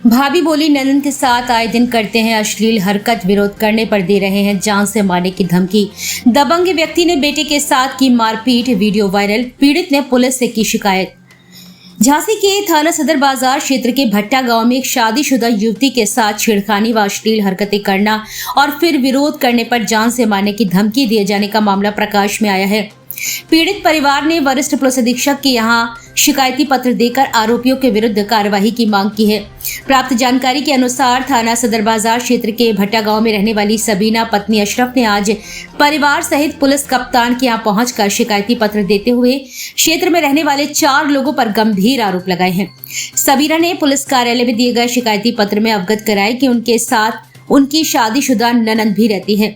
भाभी बोली ननद के साथ आए दिन करते हैं अश्लील हरकत, विरोध करने पर दे रहे हैं जान से मारने की धमकी। दबंग व्यक्ति ने बेटे के साथ की मारपीट, वीडियो वायरल। पीड़ित ने पुलिस से की शिकायत। झांसी के थाना सदर बाजार क्षेत्र के भट्टा गांव में एक शादीशुदा युवती के साथ छेड़खानी व अश्लील हरकतें करना और फिर विरोध करने पर जान से मारने की धमकी दिए जाने का मामला प्रकाश में आया है। पीड़ित परिवार ने वरिष्ठ पुलिस अधीक्षक के यहां शिकायती पत्र देकर आरोपियों के विरुद्ध कार्यवाही की मांग की है। प्राप्त जानकारी के अनुसार थाना सदर बाजार क्षेत्र के भट्टा गांव में रहने वाली सबीना पत्नी अशरफ ने आज परिवार सहित पुलिस कप्तान के यहां पहुंचकर शिकायती पत्र देते हुए क्षेत्र में रहने वाले 4 लोगों पर गंभीर आरोप लगाए हैं। सबीना ने पुलिस कार्यालय में दिए गए शिकायती पत्र में अवगत कराया कि उनके साथ उनकी शादीशुदा ननद भी रहती है,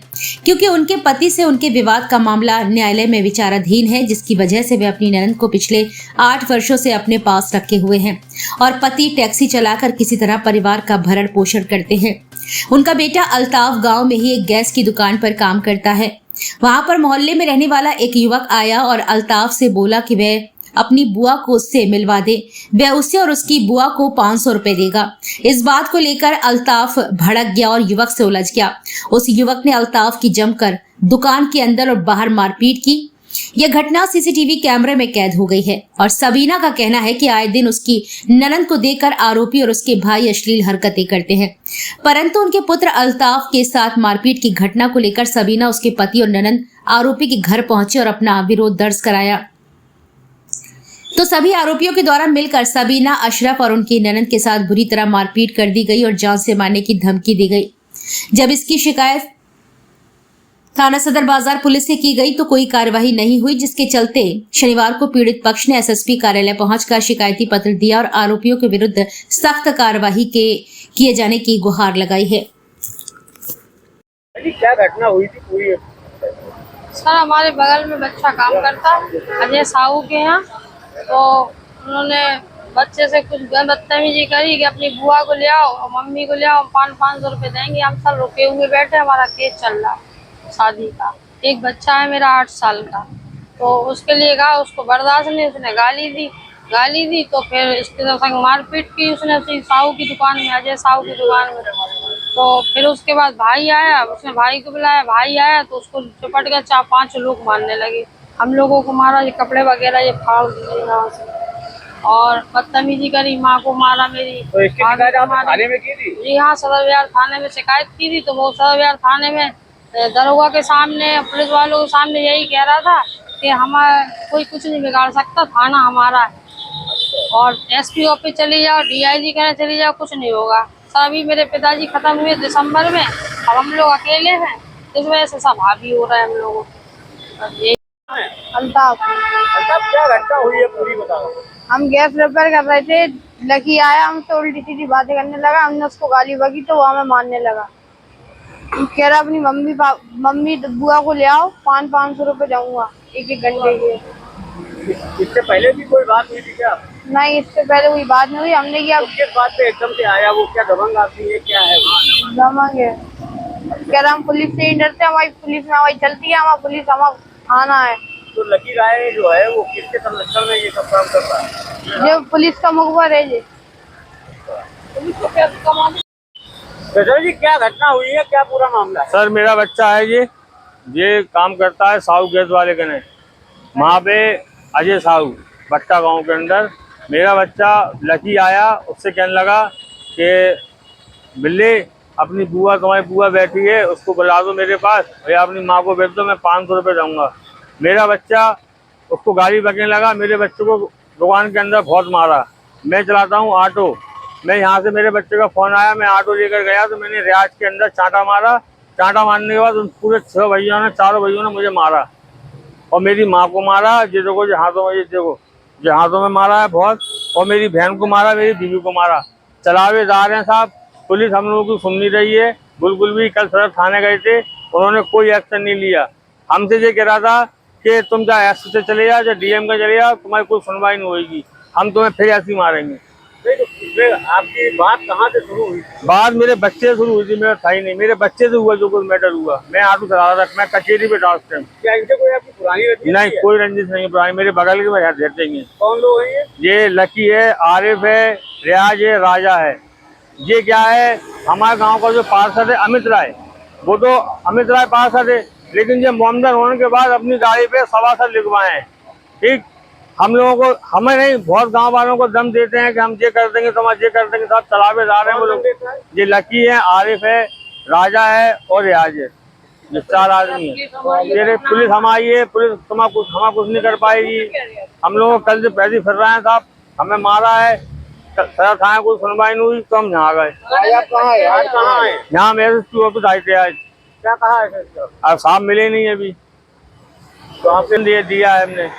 क्योंकि उनके पति से उनके विवाद का मामला न्यायालय में विचाराधीन है, जिसकी वजह से वे अपनी ननद को पिछले 8 वर्षों से अपने पास रखे हुए हैं और पति टैक्सी चलाकर किसी तरह परिवार का भरण पोषण करते हैं। उनका बेटा अल्ताफ गांव में ही एक गैस की दुकान पर काम करता है। वहां पर मोहल्ले में रहने वाला एक युवक आया और अल्ताफ से बोला कि वह अपनी बुआ को उससे मिलवा दे, वह उसे और उसकी बुआ को 500 रुपए देगा। इस बात को लेकर अल्ताफ भड़क गया और युवक से उलझ गया। उस युवक ने अल्ताफ की जमकर दुकान के अंदर और बाहर मारपीट की। यह घटना सीसीटीवी कैमरे में कैद हो गई है और सबीना का कहना है कि आए दिन उसकी ननद को देखकर आरोपी और उसके भाई अश्लील हरकतें करते हैं, परंतु उनके पुत्र अल्ताफ के साथ मारपीट की घटना को लेकर सबीना, उसके पति और ननद आरोपी के घर पहुंचे और अपना विरोध दर्ज कराया। तो सभी आरोपियों के द्वारा मिलकर सबीना, अशरफ और उनकी ननद के साथ बुरी तरह मारपीट कर दी गई और जान से मारने की धमकी दी गई। जब इसकी शिकायत थाना सदर बाजार पुलिस से की गई तो कोई कार्यवाही नहीं हुई, जिसके चलते शनिवार को पीड़ित पक्ष ने एसएसपी कार्यालय पहुंचकर शिकायती पत्र दिया और आरोपियों के विरुद्ध सख्त कार्यवाही किए जाने की गुहार लगाई है। क्या घटना हुई थी पूरी? सर, हमारे बगल में बच्चा काम करता अजय साहू के यहाँ, तो उन्होंने बच्चे से कुछ बदतमीजी करी कि अपनी बुआ को ले आओ और मम्मी को ले आओ, 500 रुपए देंगे। हम सब रुके हुए बैठे, हमारा केस चल रहा है शादी का। एक बच्चा है मेरा 8 साल का, तो उसके लिए कहा, उसको बर्दाश्त नहीं, उसने गाली दी तो फिर इसके संग मारपीट की उसने साहू की दुकान में, अजय साहू की दुकान में। तो फिर उसके बाद भाई आया, उसने भाई को बुलाया, भाई आया तो उसको चपट गया, 4-5 लोग मारने लगे। हम लोगों को मारा, ये कपड़े वगैरह ये फाड़ दिए यहाँ से और बदतमीजी करी, माँ को मारा मेरी। तो इसकी शिकायत आपने थाने में की थी? जी हाँ, सदर विहार थाने में शिकायत की थी। तो वो सदर विहार थाने में दरोगा के सामने, पुलिस वालों के सामने यही कह रहा था कि हमारा कोई कुछ नहीं बिगाड़ सकता, थाना हमारा है और एसपी ऑफिस चली जाओ, डीआईजी कहने चली जाओ, कुछ नहीं होगा। सर, अभी मेरे पिताजी खत्म हुए दिसंबर में, अब हम लोग अकेले हैं, इस वजह से सब हावी हो रहा है हम लोगों को। अल्ताफ। क्या घटना हुई है पूरी बताओ। हम गैस रिपेयर कर रहे थे, लकी आया, हमसे उल्टी सीधी बातें करने लगा, हमने उसको गाली बकी तो वो हमें मारने लगा। कह रहा अपनी मम्मी बुआ को ले आओ, 500 रुपए दूंगा एक घंटे के। इससे पहले भी कोई बात हुई थी क्या? नहीं, इससे पहले कोई बात नहीं हुई। हमने किया, तो किस बात पे एकदम से आया वो? क्या दबंग आदमी है, क्या है? दबंग है। कह रहा हम पुलिस से ही डरते, हमारी पुलिस में हमारी चलती है, हमारा पुलिस हमारा थाना है। तो लकी राय जो है वो किसके संरक्षण में ये सब काम करता है? जो पुलिस का मुखबर है जी। जी, क्या घटना हुई है, क्या पूरा मामला है? सर, मेरा बच्चा है ये काम करता है साहू गैस वाले के ने, वहाँ पे अजय साहू भट्टा गांव के अंदर। मेरा बच्चा लकी आया, उससे कहने लगा कि बिल्ली अपनी बुआ, तुम्हारी बुआ बैठी है, उसको बुला दो मेरे पास, या अपनी माँ को भेज दो, मैं 500 रुपये दूंगा। मेरा बच्चा उसको गाली बकने लगा, मेरे बच्चे को दुकान के अंदर बहुत मारा। मैं चलाता हूँ ऑटो, मैं यहाँ से मेरे बच्चे का फ़ोन आया, मैं ऑटो लेकर गया तो मैंने रियाज के अंदर चांटा मारा। चांटा मारने के बाद उन पूरे 6 भैया ने, 4 भैयों ने मुझे मारा और मेरी माँ को मारा। ये देखो, जो हाथों में, ये देखो, जो हाथों में मारा है बहुत, और मेरी बहन को मारा, मेरी बीवी को मारा। चलावेदार हैं साहब, पुलिस हम लोगों की सुन नहीं रही है बिल्कुल भी। कल सदर थाने गए थे, उन्होंने कोई एक्शन नहीं लिया। हमसे ये कह रहा था कि तुम चाहे एस से चले जाओ, चाहे डीएम का चले जाओ, तुम्हारी कोई सुनवाई नहीं होगी, हम तुम्हें फिर ऐसे ही मारेंगे। आपकी बात कहाँ से शुरू हुई? बात मेरे बच्चे से शुरू हुई थी, मेरा था ही नहीं, मेरे बच्चे से हुआ जो कुछ मैटर हुआ। मैं ऑटो चला रहा था, मैं कचेरी पे था उस टाइम। क्या इनसे कोई आपकी पुरानी रंजिश नहीं, है? कोई रंजिश नहीं पुरानी, मेरे बगल के रहते हैं। कौन लोग हैं ये? ये लकी है, आरिफ है, रियाज है, राजा है। ये क्या है, हमारे गांव का जो पार्षद है अमित राय, वो तो अमित राय पार्षद है, लेकिन ये मोमदन होने के बाद अपनी गाड़ी पे सभासद लिखवाए हैं। ठीक, हम लोगों को, हमें नहीं, बहुत गांव वालों को दम देते हैं कि हम ये कर देंगे, तो हम ये कर देंगे, सब चलावेदार हैं वो लोग। ये लकी है, आरिफ है, राजा है और रियाज है, ये 4 आदमी है। ये पुलिस हमारी है, पुलिस हमारा कुछ नहीं कर पाएगी। हम लोग कल से पैसे फिर रहे हैं साहब, हमें मारा है, सजा थाने कोई सुनवाई नहीं हुई, तो हम यहाँ गए। आज आप कहाँ है? आज कहाँ है? यहाँ मेरे ऑफिस आए थे आज, क्या कहा है सर? अब साहब मिले नहीं अभी, तो आपने दिया है हमने।